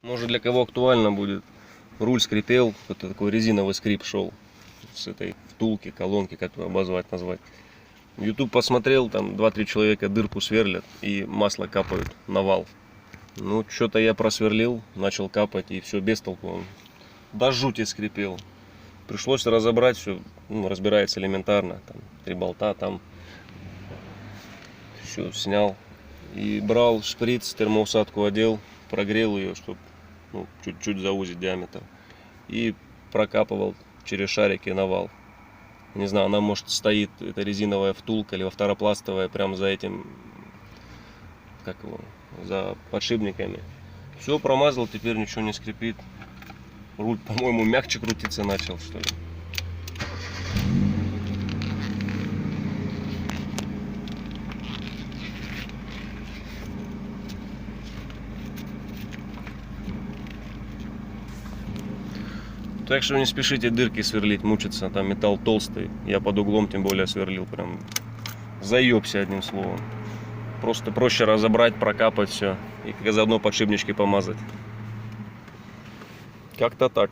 Может, для кого актуально будет. Руль скрипел, это такой резиновый скрип шел с этой втулки, колонки, как его обозвать, назвать. YouTube посмотрел, там 2-3 человека дырку сверлят и масло капают на вал. Ну, что-то я просверлил, начал капать, и все без толку. Он до жути скрипел. Пришлось разобрать все, ну, разбирается элементарно. Там 3 болта, там все снял. И брал шприц, термоусадку одел, прогрел ее, чтобы чуть-чуть заузить диаметр. И прокапывал через шарики на вал. Не знаю, она может стоит, это резиновая втулка, либо фторопластовая, прям за этим, как его, за подшипниками. Все промазал, теперь ничего не скрипит. Руль, по-моему, мягче крутиться начал, что ли. Так что не спешите дырки сверлить, мучиться, там металл толстый. Я под углом тем более сверлил, прям заебся, одним словом. Просто проще разобрать, прокапать все и заодно подшипнички помазать. Как-то так.